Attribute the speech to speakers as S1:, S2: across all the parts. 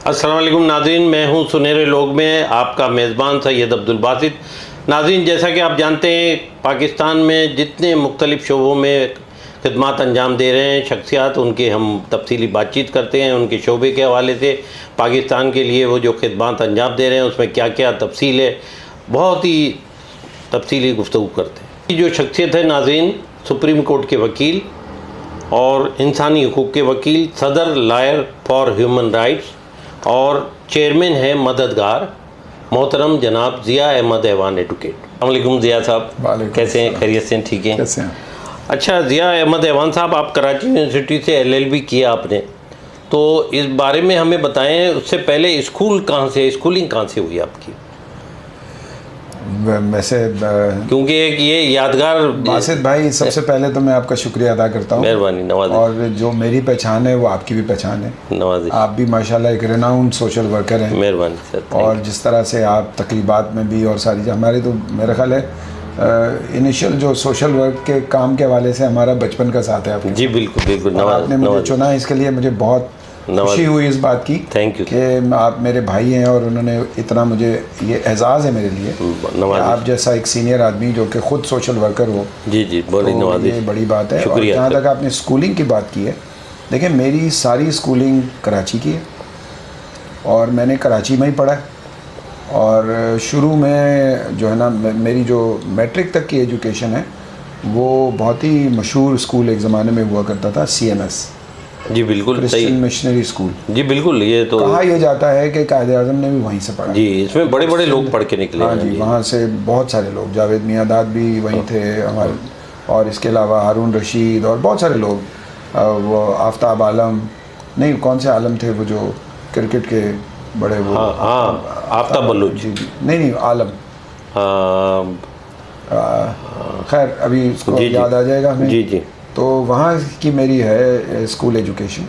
S1: अस्सलाम वालेकुम नाज़रीन, मैं हूं सुनहरे लोग में आपका मेज़बान सैयद अब्दुल बासित। नाज़रीन, जैसा कि आप जानते हैं, पाकिस्तान में जितने मुख्तलिफ़ शोबों में खिदमत अंजाम दे रहे हैं शख्सियात, उनके हम तफसीली बातचीत करते हैं। उनके शोबे के हवाले से पाकिस्तान के लिए वो जो खिदमत अंजाम दे रहे हैं उसमें क्या क्या तफसील है, बहुत ही तफसीली गुफ्तगू करते हैं। ये जो शख्सियत है नाज़रीन, सुप्रीम कोर्ट के वकील और इंसानी हकूक़ के वकील, सदर लॉयर फॉर ह्यूमन राइट्स और चेयरमैन है मददगार मोहतरम जनाब ज़िया अहमद ऐवान एडवोकेट। अस्सलाम वालेकुम ज़िया साहब, कैसे हैं? खैरियत से ठीक हैं?
S2: कैसे हैं?
S1: अच्छा ज़िया अहमद ऐवान साहब, आप कराची यूनिवर्सिटी से LLB किया आपने, तो इस बारे में हमें बताएं। उससे पहले स्कूलिंग कहाँ से हुई आपकी?
S2: वैसे
S1: क्योंकि एक ये यादगार।
S2: बासित भाई, सबसे पहले तो मैं आपका शुक्रिया अदा करता हूँ।
S1: मेहरबानी, नवाज़ी।
S2: और जो मेरी पहचान है वो आपकी भी पहचान है,
S1: नवाज़ी।
S2: आप भी माशाल्लाह एक रेनाउंड सोशल वर्कर हैं।
S1: मेहरबानी सर।
S2: और जिस तरह से आप तकरीबात में भी और सारी हमारी, तो मेरा ख्याल है इनिशियल जो सोशल वर्क के काम के हवाले से हमारा बचपन का साथ है आपके।
S1: जी बिल्कुल बिल्कुल।
S2: आपने मुझे चुना, इसके लिए मुझे बहुत खुशी हुई इस बात की।
S1: थैंक यू
S2: कि आप मेरे भाई हैं और उन्होंने इतना, मुझे ये एजाज़ है मेरे लिए कि आप जैसा एक सीनियर आदमी जो कि ख़ुद सोशल वर्कर हो।
S1: जी जी, बड़ी
S2: तो
S1: नवाज़ी,
S2: ये बड़ी बात है। और
S1: शुक्रिया।
S2: जहाँ तक आपने स्कूलिंग की बात की है, देखिए मेरी सारी स्कूलिंग कराची की है और मैंने कराची में ही पढ़ा है। और शुरू में जो है ना, मेरी जो मैट्रिक तक की एजुकेशन है वो बहुत ही मशहूर स्कूल एक ज़माने में हुआ करता था, CMS।
S1: जी बिल्कुल,
S2: क्रिश्चियन मिशनरी स्कूल।
S1: जी बिल्कुल, ये तो
S2: कहा यह जाता है कि कायदे आज़म ने भी वहीं से पढ़ा।
S1: जी, इसमें बड़े बड़े लोग पढ़ के निकले।
S2: हाँ जी, वहाँ से बहुत सारे लोग, जावेद मियाँदाद भी वहीं थे हमारे, और इसके अलावा हारून रशीद और बहुत सारे लोग, वो आफ्ताब आलम, नहीं कौन से आलम थे वो जो क्रिकेट के बड़े, वो
S1: हाँ आफ्ताब बलूच।
S2: जी जी, नहीं आलम, खैर अभी इसको याद आ जाएगा हमें। जी जी। तो वहाँ की मेरी है स्कूल एजुकेशन।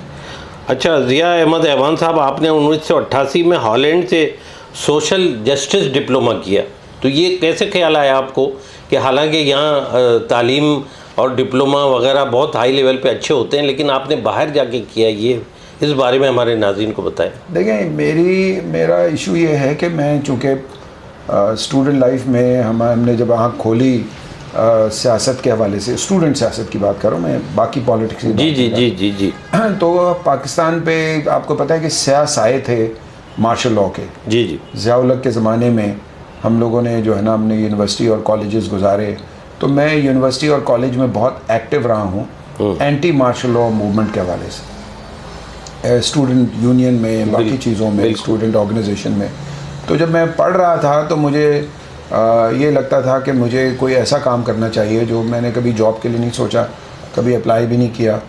S1: अच्छा ज़िया अहमद ऐवान साहब, आपने 1988 में हॉलैंड से सोशल जस्टिस डिप्लोमा किया, तो ये कैसे ख्याल आया आपको कि हालांकि यहाँ तालीम और डिप्लोमा वगैरह बहुत हाई लेवल पे अच्छे होते हैं, लेकिन आपने बाहर जाके किया, ये इस बारे में हमारे नाज़रीन को बताएं।
S2: देखिए, मेरा इशू ये है कि मैं चूँकि स्टूडेंट लाइफ में हमने जब आँख खोली सियासत के हवाले से, स्टूडेंट सियासत की बात कर रहा हूँ मैं, बाकी पॉलिटिक्स की
S1: जी जी जी जी जी।
S2: तो पाकिस्तान पे आपको पता है कि स्यास आए थे मार्शल लॉ के। जी जी। ज़िया-उल हक के ज़माने में हम लोगों ने जो है ना, हमने यूनिवर्सिटी और कॉलेजेस गुजारे, तो मैं यूनिवर्सिटी और कॉलेज में बहुत एक्टिव रहा हूँ एंटी मार्शल लॉ मूवमेंट के हवाले से, स्टूडेंट यूनियन में, बाकी चीज़ों में, स्टूडेंट ऑर्गेनाइजेशन में। तो जब मैं पढ़ रहा था तो मुझे ये लगता था कि मुझे कोई ऐसा काम करना चाहिए जो मैंने कभी जॉब के लिए नहीं सोचा, कभी अप्लाई भी नहीं किया।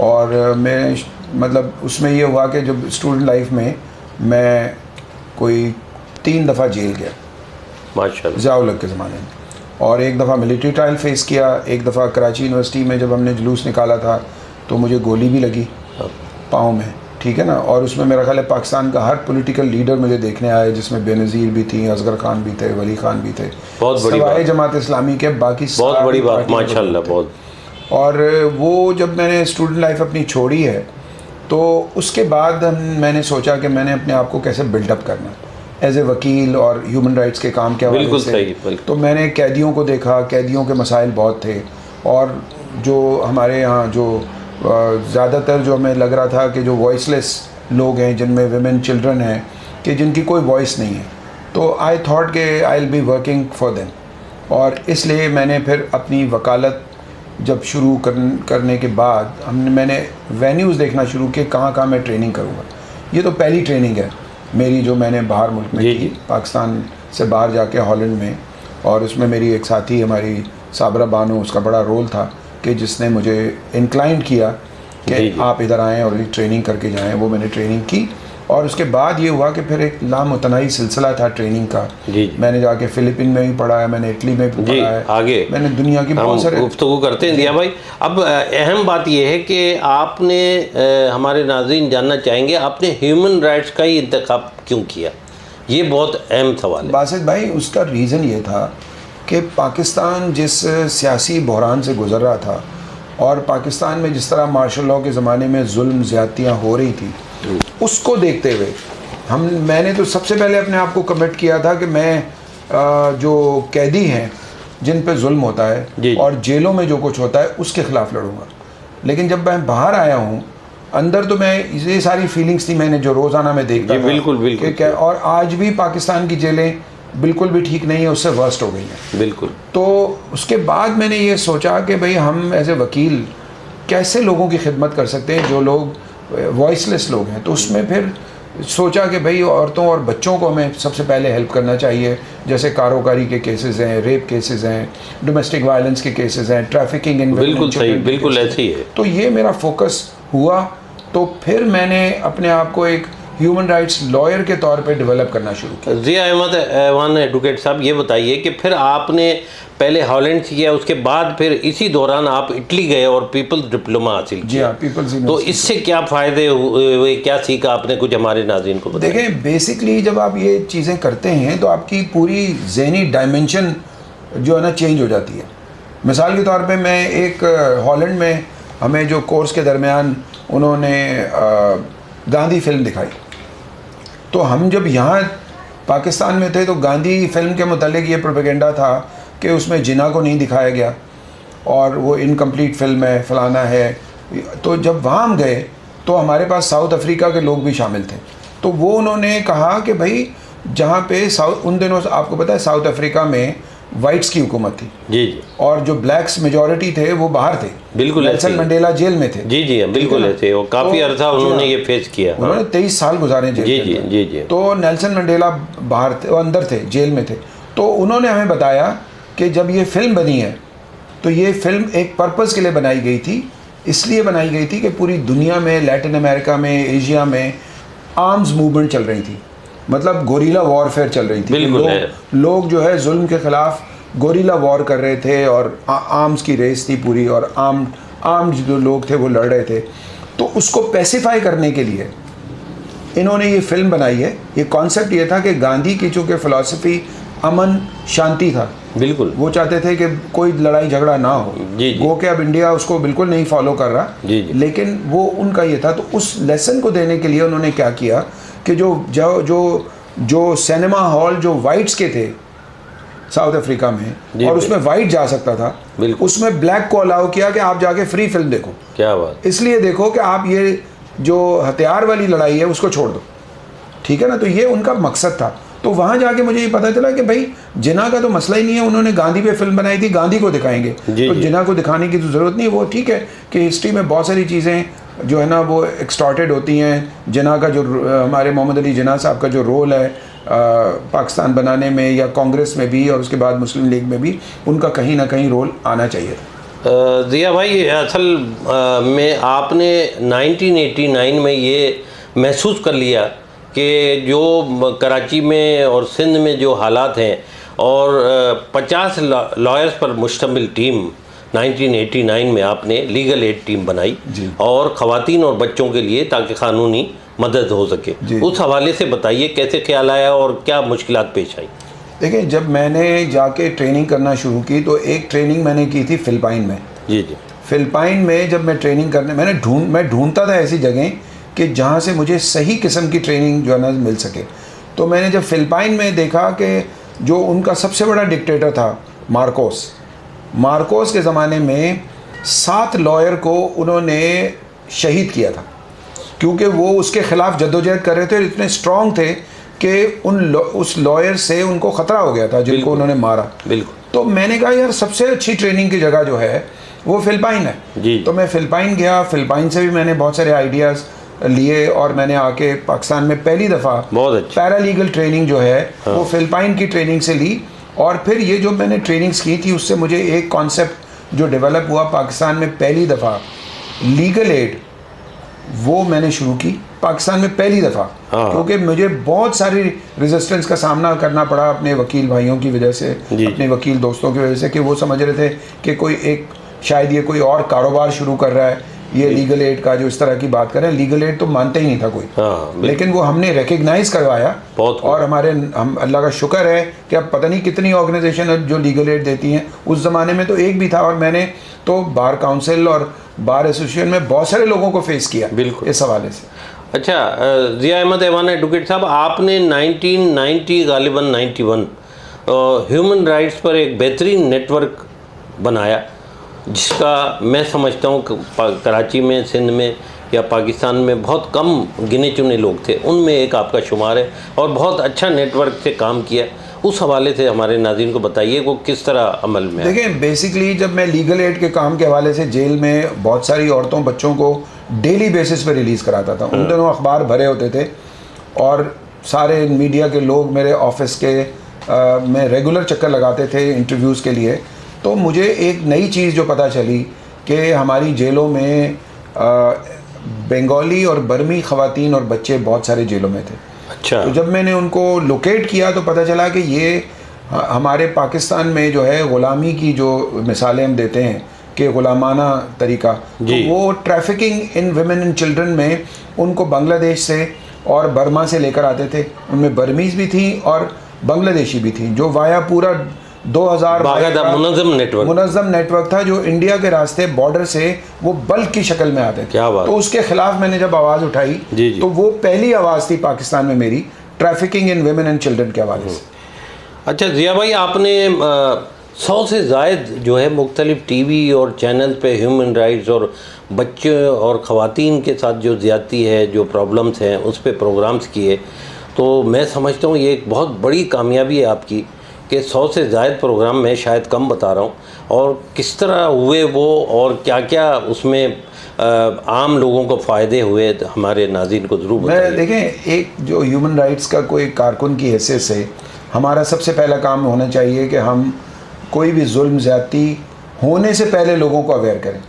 S2: और मैं मतलब उसमें ये हुआ कि जब स्टूडेंट लाइफ में मैं कोई 3 दफ़ा जेल गया
S1: माशाल्लाह,
S2: ज़िया-उल हक के ज़माने में, और एक दफ़ा मिलिट्री ट्रायल फेस किया, एक दफ़ा कराची यूनिवर्सिटी में जब हमने जुलूस निकाला था तो मुझे गोली भी लगी पाँव में, ठीक है ना। और उसमें मेरा ख्याल है पाकिस्तान का हर पॉलिटिकल लीडर मुझे देखने आए, जिसमें बेनज़ीर भी थी, असगर खान भी थे, वली खान भी थे,
S1: बहुत बड़ी बात,
S2: जमात इस्लामी के बाकी
S1: बहुत बड़ी बात माशाल्लाह, बहुत।
S2: और वो जब मैंने स्टूडेंट लाइफ अपनी छोड़ी है तो उसके बाद मैंने सोचा कि मैंने अपने आप को कैसे बिल्डअप करना एज ए वकील और ह्यूमन राइट्स के काम के हवाले से। तो मैंने कैदियों को देखा, कैदियों के मसाइल बहुत थे, और जो हमारे यहाँ जो ज़्यादातर जो हमें लग रहा था कि जो वॉइसलेस लोग हैं, जिनमें विमेन चिल्ड्रन हैं, कि जिनकी कोई वॉइस नहीं है, तो आई थॉट कि I will be working for them. और इसलिए मैंने फिर अपनी वकालत जब शुरू करने के बाद मैंने वेन्यूज़ देखना शुरू किए, कहाँ मैं ट्रेनिंग करूँगा। ये तो पहली ट्रेनिंग है मेरी जो मैंने बाहर मुल्क में की, पाकिस्तान से बाहर जाके हॉलैंड में। और उसमें मेरी एक साथी हमारी साबरा बानो, उसका बड़ा रोल था कि जिसने मुझे इंक्लाइन किया कि आप इधर आएँ और ट्रेनिंग करके जाएँ। वो मैंने ट्रेनिंग की, और उसके बाद ये हुआ कि फिर एक लामुतनाई सिलसिला था ट्रेनिंग का। मैंने जाके फ़िलिपीन में भी पढ़ा है, मैंने इटली में भी पढ़ा है, आगे मैंने दुनिया की बहुत सारे
S1: गुफ्तगू करते हैं ज़िया भाई। अब अहम बात यह है कि आपने, हमारे नाज़रीन जानना चाहेंगे, आपने ह्यूमन राइट्स का ही इंतखाब क्यों किया? ये बहुत अहम सवाल है
S2: बासित भाई। उसका रीज़न ये था कि पाकिस्तान जिस सियासी बहरान से गुज़र रहा था, और पाकिस्तान में जिस तरह मार्शल लॉ के ज़माने में जुल्म ज़्यादतियाँ हो रही थी, उसको देखते हुए मैंने तो सबसे पहले अपने आप को कमिट किया था कि मैं जो कैदी हैं जिन पे जुल्म होता है और जेलों में जो कुछ होता है उसके ख़िलाफ़ लड़ूंगा। लेकिन जब मैं बाहर आया हूँ, अंदर तो मैं ये सारी फीलिंग्स थी मैंने जो रोज़ाना में देखता था।
S1: बिल्कुल बिल्कुल।
S2: और आज भी पाकिस्तान की जेलें बिल्कुल भी ठीक नहीं है, उससे वर्स्ट हो गई हैं।
S1: बिल्कुल।
S2: तो उसके बाद मैंने ये सोचा कि भाई हम एज ए वकील कैसे लोगों की खिदमत कर सकते हैं जो लोग वॉइसलेस लोग हैं। तो उसमें फिर सोचा कि भाई औरतों और बच्चों को हमें सबसे पहले हेल्प करना चाहिए, जैसे कारोबारी के केसेस हैं, रेप केसेस हैं, डोमेस्टिक वायलेंस के केसेस हैं, ट्रैफिकिंग इन।
S1: बिल्कुल सही, बिल्कुल ऐसे ही है।
S2: तो ये मेरा फोकस हुआ। तो फिर मैंने अपने आप को एक ह्यूमन राइट्स लॉयर के तौर पे डेवलप करना शुरू किया।
S1: ज़िया अहमद ऐवान एडवोकेट साहब, ये बताइए कि फिर आपने पहले हॉलैंड किया, उसके बाद फिर इसी दौरान आप इटली गए और पीपल्स डिप्लोमा हासिल किया।
S2: जी हाँ, पीपल्स।
S1: तो इससे क्या फ़ायदे हुए, क्या सीखा आपने, कुछ हमारे नाज़रीन को बताइए।
S2: देखें, बेसिकली जब आप ये चीज़ें करते हैं तो आपकी पूरी ज़हनी डायमेंशन जो है ना चेंज हो जाती है। मिसाल के तौर पे मैं एक हॉलैंड में हमें जो कोर्स के दरमियान उन्होंने गांधी फिल्म दिखाई। तो हम जब यहाँ पाकिस्तान में थे तो गांधी फिल्म के मुतालिक ये प्रोपेगेंडा था कि उसमें जिना को नहीं दिखाया गया और वो इनकम्प्लीट फिल्म है, फलाना है। तो जब वहाँ हम गए तो हमारे पास साउथ अफ्रीका के लोग भी शामिल थे। तो वो उन्होंने कहा कि भाई जहाँ पे उन दिनों आपको पता है साउथ अफ्रीका में वाइट्स की हुकूमत थी।
S1: जी जी।
S2: और जो ब्लैक्स मेजॉरिटी थे वो बाहर थे।
S1: बिल्कुल।
S2: नेल्सन मंडेला जेल में थे।
S1: जी जी, बिल्कुल ऐसे। और काफ़ी अरसा उन्होंने ये फेस किया।
S2: उन्होंने 23 साल गुजारे जेल
S1: जी जी जी जी।
S2: तो नेल्सन मंडेला बाहर थे, वो अंदर थे, जेल में थे। तो उन्होंने हमें बताया कि जब ये फिल्म बनी है तो ये फिल्म एक पर्पज़ के लिए बनाई गई थी। इसलिए बनाई गई थी कि पूरी दुनिया में, लैटिन अमेरिका में, एशिया में आर्म्स मूवमेंट चल रही थी, मतलब गोरिल्ला वॉरफेयर चल रही थी। लोग जो है जुल्म के ख़िलाफ़ गोरिल्ला वॉर कर रहे थे और आर्म्स की रेस थी पूरी, और आर्म्ड जो लोग थे वो लड़ रहे थे। तो उसको पैसिफाई करने के लिए इन्होंने ये फिल्म बनाई है। ये कॉन्सेप्ट ये था कि गांधी की चूँकि फ़िलासफ़ी अमन शांति था,
S1: बिल्कुल,
S2: वो चाहते थे कि कोई लड़ाई झगड़ा ना हो। वो कि अब इंडिया उसको बिल्कुल नहीं फॉलो कर रहा, लेकिन वो उनका ये था। तो उस लेसन को देने के लिए उन्होंने क्या किया कि जो सिनेमा हॉल जो वाइट्स के थे साउथ अफ्रीका में, और उसमें वाइट जा सकता था, उसमें ब्लैक को अलाउ किया कि आप जाके फ्री फिल्म देखो।
S1: क्या बात।
S2: इसलिए देखो कि आप ये जो हथियार वाली लड़ाई है उसको छोड़ दो, ठीक है ना। तो ये उनका मकसद था। तो वहाँ जाके मुझे ये पता चला कि भाई जिना का तो मसला ही नहीं है। उन्होंने गांधी पे फिल्म बनाई थी, गांधी को दिखाएंगे, तो जिना को दिखाने की तो ज़रूरत नहीं। वो ठीक है कि हिस्ट्री में बहुत सारी चीज़ें जो है ना वो एक्सटॉर्टेड होती हैं। जिना का जो हमारे मोहम्मद अली जिना साहब का जो रोल है पाकिस्तान बनाने में या कांग्रेस में भी और उसके बाद मुस्लिम लीग में भी, उनका कहीं ना कहीं रोल आना चाहिए था।
S1: ज़िया भाई, असल में आपने 1989 में ये महसूस कर लिया कि जो कराची में और सिंध में जो हालात हैं, और 50 लॉयर्स पर मुश्तमिल टीम 1989 में आपने लीगल एड टीम बनाई, और ख़वातीन और बच्चों के लिए ताकि क़ानूनी मदद हो सके। उस हवाले से बताइए कैसे ख्याल आया और क्या मुश्किलात पेश आई।
S2: देखिए, जब मैंने जाके ट्रेनिंग करना शुरू की तो एक ट्रेनिंग मैंने की थी फ़िलिपाइन में।
S1: जी जी।
S2: फ़िलिपाइन में जब मैं ट्रेनिंग करने मैं ढूंढता था ऐसी जगह कि जहाँ से मुझे सही किस्म की ट्रेनिंग जो है ना मिल सके। तो मैंने जब फ़िलिपाइन में देखा कि जो उनका सबसे बड़ा डिक्टेटर था मार्कोस के ज़माने में 7 लॉयर को उन्होंने शहीद किया था, क्योंकि वो उसके ख़िलाफ़ जद्दोजहद कर रहे थे। इतने स्ट्रॉन्ग थे कि उस लॉयर से उनको ख़तरा हो गया था जिनको उन्होंने मारा।
S1: बिल्कुल।
S2: तो मैंने कहा यार सबसे अच्छी ट्रेनिंग की जगह जो है वो फ़िलिपाइन है। तो मैं फ़िलिपाइन गया, फ़िलिपाइन से भी मैंने बहुत सारे आइडियाज़ लिए, और मैंने आके पाकिस्तान में पहली दफ़ा पैरालीगल ट्रेनिंग जो है वो फ़िलिपाइन की ट्रेनिंग से ली। और फिर ये जो मैंने ट्रेनिंग्स की थी उससे मुझे एक कॉन्सेप्ट जो डेवलप हुआ पाकिस्तान में पहली दफ़ा, लीगल एड, वो मैंने शुरू की पाकिस्तान में पहली दफ़ा। क्योंकि मुझे बहुत सारी रेजिस्टेंस का सामना करना पड़ा अपने वकील भाइयों की वजह से, अपने वकील दोस्तों की वजह से, कि वो समझ रहे थे कि कोई एक शायद ये कोई और कारोबार शुरू कर रहा है, ये लीगल एड का जो इस तरह की बात करें। लीगल एड तो मानते ही नहीं था कोई, लेकिन वो हमने रिकग्नाइज करवाया। और हम अल्लाह का शुक्र है कि अब पता नहीं कितनी ऑर्गेनाइजेशन जो लीगल एड देती हैं। उस ज़माने में तो एक भी था, और मैंने तो बार काउंसिल और बार एसोसिएशन में बहुत सारे लोगों को फेस किया इस हवाले से।
S1: अच्छा, ज़िया अहमद ऐवान एडवोकेट साहब, आपने 1990 गालिबन 91 ह्यूमन राइट्स पर एक बेहतरीन नेटवर्क बनाया, जिसका मैं समझता हूँ कराची में, सिंध में या पाकिस्तान में बहुत कम गिने चुने लोग थे, उनमें एक आपका शुमार है, और बहुत अच्छा नेटवर्क से काम किया। उस हवाले से हमारे नाज़रीन को बताइए वो किस तरह अमल में।
S2: देखिए, बेसिकली जब मैं लीगल एड के काम के हवाले से जेल में बहुत सारी औरतों बच्चों को डेली बेसिस पे रिलीज़ कराता था, उन दिनों अखबार भरे होते थे और सारे मीडिया के लोग मेरे ऑफिस के में रेगुलर चक्कर लगाते थे इंटरव्यूज़ के लिए। तो मुझे एक नई चीज़ जो पता चली कि हमारी जेलों में बंगाली और बर्मी ख़वातीन और बच्चे बहुत सारे जेलों में थे।
S1: अच्छा।
S2: तो जब मैंने उनको लोकेट किया तो पता चला कि ये हमारे पाकिस्तान में जो है ग़ुलामी की जो मिसालें हम देते हैं कि ग़ुलामाना तरीका, तो वो trafficking in women and children में उनको बांग्लादेश से और बर्मा से लेकर आते थे। उनमें बर्मीज़ भी थी और बांग्लादेशी भी थी, जो वाया पूरा 2000 मुनज़्ज़म नेटवर्क था, जो इंडिया के रास्ते बॉर्डर से वो बल्क की शक्ल में आते थे।
S1: क्या बात।
S2: तो उसके खिलाफ मैंने जब आवाज़ उठाई तो वो पहली आवाज़ थी पाकिस्तान में मेरी, trafficking in women and children के हवाले से।
S1: अच्छा ज़िया भाई, आपने 100 से ज़ायद जो है मुख्तलिफ टीवी और चैनल पे ह्यूमन राइट्स और बच्चे और ख़वातीन के साथ जो ज़्यादती है, जो प्रॉब्लम्स हैं, उस पर प्रोग्राम्स किए। तो मैं समझता हूँ ये एक बहुत बड़ी कामयाबी है आपकी कि 100 से ज़ायद प्रोग्राम, मैं शायद कम बता रहा हूँ, और किस तरह हुए वो और क्या क्या उसमें आम लोगों को फ़ायदे हुए, हमारे नाज़रीन को ज़रूर बताइए।
S2: मैं देखें, एक जो ह्यूमन राइट्स का कोई कारकुन की हैसियत से हमारा सबसे पहला काम होना चाहिए कि हम कोई भी जुल्म ज़्यादती होने से पहले लोगों को अवेयर करें,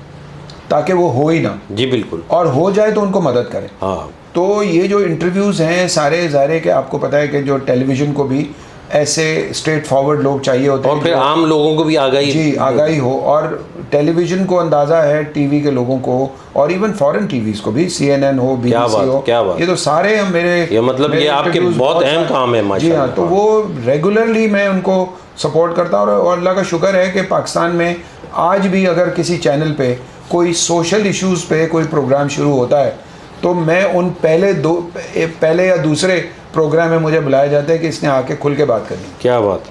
S2: ताकि वो हो ही ना।
S1: जी बिल्कुल।
S2: और हो जाए तो उनको मदद करें।
S1: हाँ।
S2: तो ये जो इंटरव्यूज़ हैं सारे ज़ाहिर कि आपको पता है कि जो टेलीविज़न को भी ऐसे स्ट्रेट फॉरवर्ड लोग चाहिए होते हैं,
S1: और फिर आम लोगों को भी
S2: आगाही हो। और टेलीविज़न को अंदाज़ा है, टीवी के लोगों को, और इवन फॉरेन टीवीज़ को भी, CNN हो, BBC हो, ये तो सारे हम
S1: ये मतलब ये आपके बहुत अहम काम है माशाअल्लाह।
S2: जी हाँ, तो वो रेगुलरली मैं उनको सपोर्ट करता हूँ। और अल्लाह का शुक्र है कि पाकिस्तान में आज भी अगर किसी चैनल पे कोई सोशल इश्यूज़ पे कोई प्रोग्राम शुरू होता है तो मैं उन पहले या दूसरे प्रोग्राम में मुझे बुलाया जाता है कि इसने आके खुल के बात करनी।
S1: क्या बात।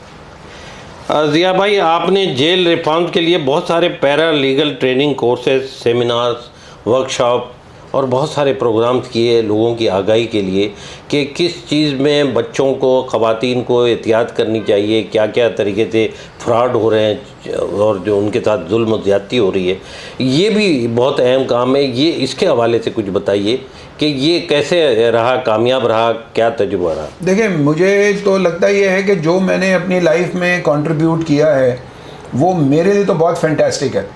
S1: ज़िया भाई, आपने जेल रिफॉर्म के लिए बहुत सारे para legal training courses, seminars, workshop और बहुत सारे प्रोग्राम्स किए लोगों की आगाही के लिए कि किस चीज़ में बच्चों को, ख़वातीन को एहतियात करनी चाहिए, क्या क्या तरीके से फ्रॉड हो रहे हैं और जो उनके साथ जुल्म ज़्यादती हो रही है। ये भी बहुत अहम काम है। ये इसके हवाले से कुछ बताइए कि ये कैसे रहा, कामयाब रहा, क्या तजुर्बा रहा।
S2: देखिए, मुझे तो लगता ये है कि जो मैंने अपनी लाइफ में कंट्रीब्यूट किया है वो मेरे लिए तो बहुत फैंटास्टिक है।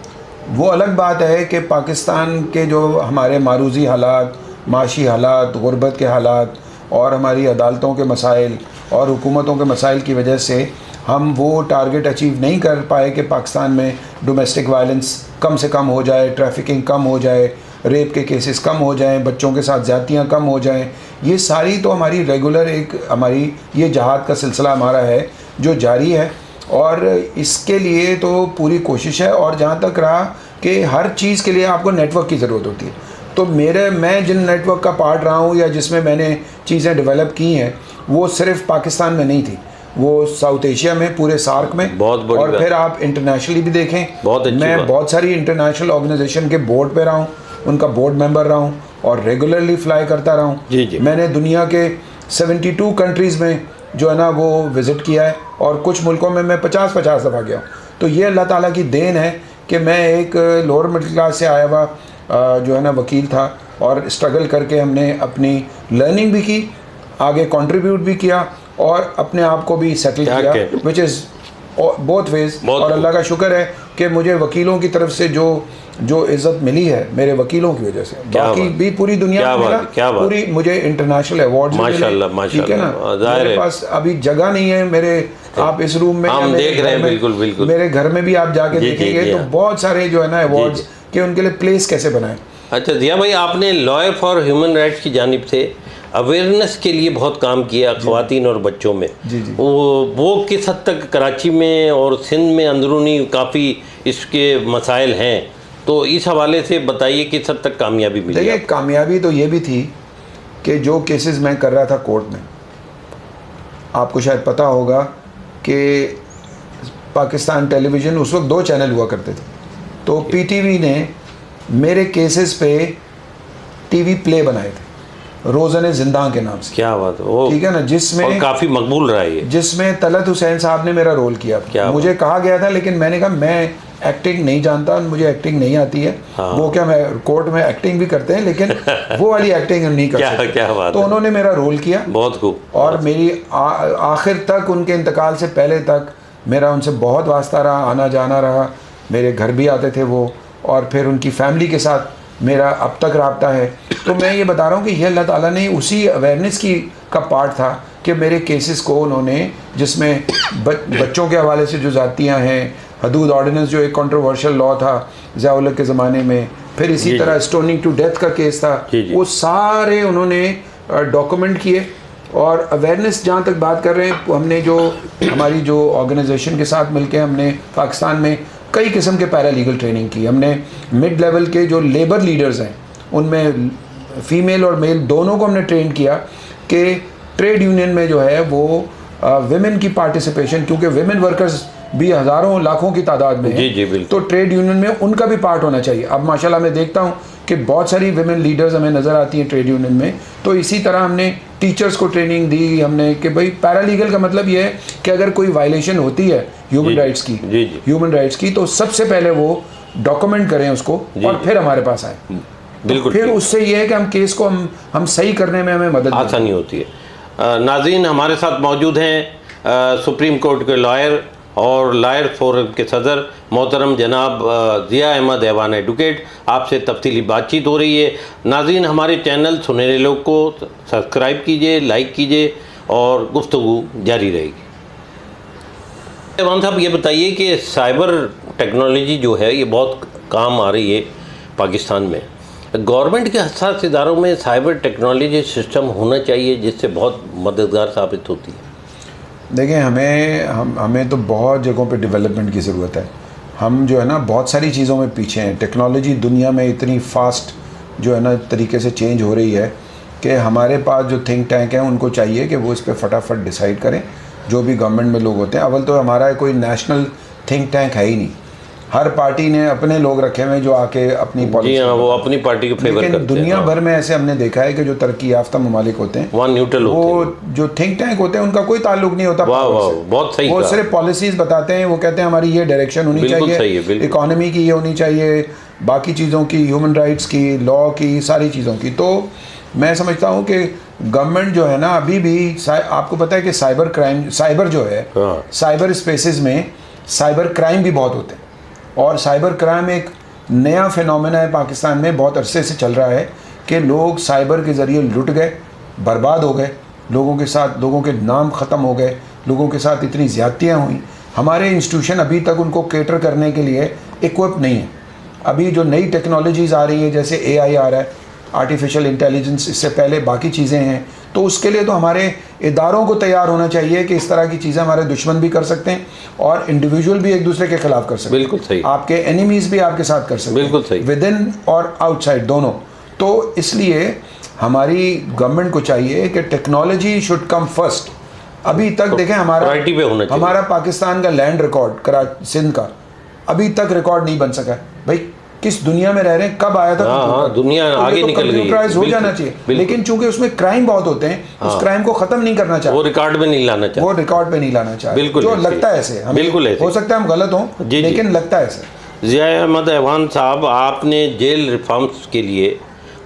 S2: वो अलग बात है कि पाकिस्तान के जो हमारे मारूजी हालात, माशी हालात, गुर्बत के हालात और हमारी अदालतों के मसाइल और हुकूमतों के मसाइल की वजह से हम वो टारगेट अचीव नहीं कर पाए कि पाकिस्तान में डोमेस्टिक वायलेंस कम से कम हो जाए, ट्रैफिकिंग कम हो जाए, रेप के केसेस कम हो जाएं, बच्चों के साथ ज़्यादतियाँ कम हो जाएं। ये सारी तो हमारी रेगुलर एक हमारी ये जहाद का सिलसिला हमारा है जो जारी है, और इसके लिए तो पूरी कोशिश है। और जहाँ तक रहा कि हर चीज़ के लिए आपको नेटवर्क की ज़रूरत होती है, तो मैं जिन नेटवर्क का पार्ट रहा हूँ या जिसमें मैंने चीज़ें डेवलप की हैं वो सिर्फ पाकिस्तान में नहीं थी, वो साउथ एशिया में, पूरे सार्क में,
S1: बहुत बड़ी
S2: और फिर आप इंटरनेशनली भी देखें, मैं बहुत सारी इंटरनेशनल ऑर्गेनाइजेशन के बोर्ड पे रहा हूँ, उनका बोर्ड मेंबर रहा हूँ और रेगुलरली फ्लाई करता रहा हूँ। मैंने दुनिया के 72 कंट्रीज़ में जो है ना वो विज़िट किया है, और कुछ मुल्कों में मैं 50-50 दफ़ा गया हूँ। तो ये अल्लाह ताला की देन है कि मैं एक लोअर मिडिल क्लास से आया हुआ जो है ना वकील था, और स्ट्रगल करके हमने अपनी लर्निंग भी की, आगे कंट्रीब्यूट भी किया और अपने आप को भी सेटल किया, विच इज़ बोथ वेज। और अल्लाह का शुक्र है कि मुझे वकीलों की तरफ से जो इज़्ज़त मिली है मेरे वकीलों की वजह से, बाकी भी पूरी दुनिया में मिला, पूरी मुझे इंटरनेशनल अवार्ड
S1: माशाल्लाह,
S2: ठीक है ना। मेरे पास अभी जगह नहीं है मेरे, आप इस रूम में
S1: हम देख रहे हैं, बिल्कुल
S2: मेरे घर में भी आप जाके देखेंगे तो बहुत सारे जो है ना अवार्ड्स के उनके लिए प्लेस कैसे बनाएं।
S1: अच्छा ज़िया भाई, आपने लॉयर फॉर ह्यूमन राइट्स की जानिब से अवेयरनेस के लिए बहुत काम किया ख़वातीन और बच्चों में। वो किस हद तक कराची में और सिंध में अंदरूनी काफ़ी इसके मसाइल हैं, तो इस हवाले से बताइए किस हद तक कामयाबी मिली।
S2: देखिए, कामयाबी तो ये भी थी कि जो केसेस मैं कर रहा था कोर्ट में, आपको शायद पता होगा कि पाकिस्तान टेलीविज़न, उस वक्त 2 चैनल हुआ करते थे, तो पीटीवी ने मेरे केसेस पे टीवी प्ले बनाए थे, रोज़न ज़िंदा के नाम से।
S1: क्या बात है,
S2: ठीक है ना, जिसमें
S1: काफ़ी मकबूल रहा है,
S2: जिसमें तलत हुसैन साहब ने मेरा रोल किया। मुझे कहा गया था, लेकिन मैंने कहा मैं एक्टिंग नहीं जानता, मुझे एक्टिंग नहीं आती है।
S1: हाँ।
S2: वो क्या, मैं कोर्ट में एक्टिंग भी करते हैं लेकिन वो वाली एक्टिंग नहीं कर सकते।
S1: क्या बात
S2: तो उन्होंने मेरा रोल किया,
S1: बहुत खूब।
S2: और मेरी आखिर तक, उनके इंतकाल से पहले तक मेरा उनसे बहुत वास्ता रहा, आना जाना रहा, मेरे घर भी आते थे वो, और फिर उनकी फैमिली के साथ मेरा अब तक रब्ता है। तो मैं ये बता रहा हूँ कि ये अल्लाह ताला ने उसी अवेयरनेस का पार्ट था कि मेरे केसेस को उन्होंने, जिसमें बच्चों के हवाले से जो ज़ातियाँ हैं, हदूद ऑर्डिनेंस जो एक कंट्रोवर्शियल लॉ था ज़िया-उल-हक के ज़माने में, फिर इसी तरह स्टोनिंग टू डेथ का केस था, वो सारे उन्होंने डॉक्यूमेंट किए। और अवेयरनेस जहाँ तक बात कर रहे हैं, हमने जो हमारी जो ऑर्गेनाइजेशन के साथ मिलकर हमने पाकिस्तान में कई किस्म के पैरालीगल ट्रेनिंग की। हमने मिड लेवल के जो लेबर लीडर्स हैं, उनमें फ़ीमेल और मेल दोनों को हमने ट्रेन किया कि ट्रेड यूनियन में जो है वो विमेन की पार्टिसिपेशन, क्योंकि विमेन वर्कर्स भी हज़ारों लाखों की तादाद में है, तो ट्रेड यूनियन में उनका भी पार्ट होना चाहिए। अब माशाल्लाह मैं देखता हूँ कि बहुत सारी विमेन लीडर्स हमें नज़र आती हैं ट्रेड यूनियन में। तो इसी तरह हमने टीचर्स को ट्रेनिंग दी हमने कि भाई पैरालीगल का मतलब ये है कि अगर कोई वायलेशन होती है ह्यूमन राइट्स की, तो सबसे पहले वो डॉक्यूमेंट करें उसको, और फिर हमारे पास आए।
S1: बिल्कुल।
S2: फिर उससे ये है कि हम केस को हम सही करने में हमें मदद
S1: आसानी होती है। नाज़रीन, हमारे साथ मौजूद हैं सुप्रीम कोर्ट के लॉयर और लॉयर फोरम के सदर मोहतरम जनाब ज़िया अहमद ऐवान एडवोकेट। आपसे तफसीली बातचीत हो रही है। नाज़रीन, हमारे चैनल सुनहरे लोग को सब्सक्राइब कीजिए, लाइक कीजिए, और गुफ्तगू जारी रहेगी। ऐवान साहब, ये बताइए कि साइबर टेक्नोलॉजी जो है ये बहुत काम आ रही है पाकिस्तान में। गवर्नमेंट के हसास इदारों में साइबर टेक्नोलॉजी सिस्टम होना चाहिए, जिससे बहुत मददगार साबित होती है।
S2: देखिए, हमें तो बहुत जगहों पे डेवलपमेंट की ज़रूरत है। हम जो है ना बहुत सारी चीज़ों में पीछे हैं। टेक्नोलॉजी दुनिया में इतनी फास्ट जो है ना तरीके से चेंज हो रही है कि हमारे पास जो थिंक टैंक हैं उनको चाहिए कि वो इस पर फटाफट डिसाइड करें। जो भी गवर्नमेंट में लोग होते हैं, अव्वल तो हमारा कोई नेशनल थिंक टैंक है ही नहीं। हर पार्टी ने अपने लोग रखे हुए जो आके अपनी पॉलिसी,
S1: वो अपनी पार्टी के फेवर करते हैं।
S2: दुनिया भर में ऐसे हमने देखा है कि जो तरक्की याफ्ता ममालिक होते हैं,
S1: वहाँ न्यूट्रल होते हैं।
S2: वो जो थिंक टैंक होते हैं उनका कोई ताल्लुक नहीं होता।
S1: बहुत सही।
S2: वो सिर्फ पॉलिसीज बताते हैं, वो कहते हैं हमारी ये डायरेक्शन होनी चाहिए, इकोनॉमी की ये होनी चाहिए, बाकी चीज़ों की, ह्यूमन राइट्स की, लॉ की, सारी चीज़ों की। तो मैं समझता हूँ कि गवर्नमेंट जो है ना अभी भी, आपको पता है कि साइबर जो है, साइबर स्पेसेस में साइबर क्राइम भी बहुत होते हैं। और साइबर क्राइम एक नया फिनोमेना है पाकिस्तान में, बहुत अरसे से चल रहा है कि लोग साइबर के ज़रिए लुट गए, बर्बाद हो गए, लोगों के साथ, लोगों के नाम ख़त्म हो गए, लोगों के साथ इतनी ज़्यादतियाँ हुई। हमारे इंस्टीट्यूशन अभी तक उनको केटर करने के लिए इक्विप नहीं है। अभी जो नई टेक्नोलॉजीज़ आ रही है, जैसे AI आ रहा है, आर्टिफिशियल इंटेलिजेंस, इससे पहले बाकी चीज़ें हैं, तो उसके लिए तो हमारे इदारों को तैयार होना चाहिए कि इस तरह की चीज़ें हमारे दुश्मन भी कर सकते हैं और इंडिविजुअल भी एक दूसरे के खिलाफ कर सकते हैं।
S1: बिल्कुल सही।
S2: आपके एनिमीज़ भी आपके साथ कर सकते हैं।
S1: बिल्कुल सही।
S2: विद इन और आउटसाइड दोनों। तो इसलिए हमारी गवर्नमेंट को चाहिए कि टेक्नोलॉजी शुड कम फर्स्ट। अभी तक देखें, हमारा पाकिस्तान का लैंड रिकॉर्ड सिंध का अभी तक रिकॉर्ड नहीं बन सका है। भाई किस दुनिया में रह रहे हैं, कब आया था?
S1: दुनिया आगे निकल गई,
S2: कंप्यूटराइज हो जाना चाहिए। लेकिन चूंकि उसमें क्राइम बहुत होते हैं, उस क्राइम को खत्म नहीं करना चाहिए,
S1: वो रिकॉर्ड में नहीं लाना चाहिए,
S2: बिल्कुल जो लगता है ऐसे,
S1: बिल्कुल
S2: हो सकता है हम गलत हों, लेकिन लगता है ऐसे।
S1: ज़िया अहमद ऐवान साहब, आपने जेल रिफॉर्म्स के लिए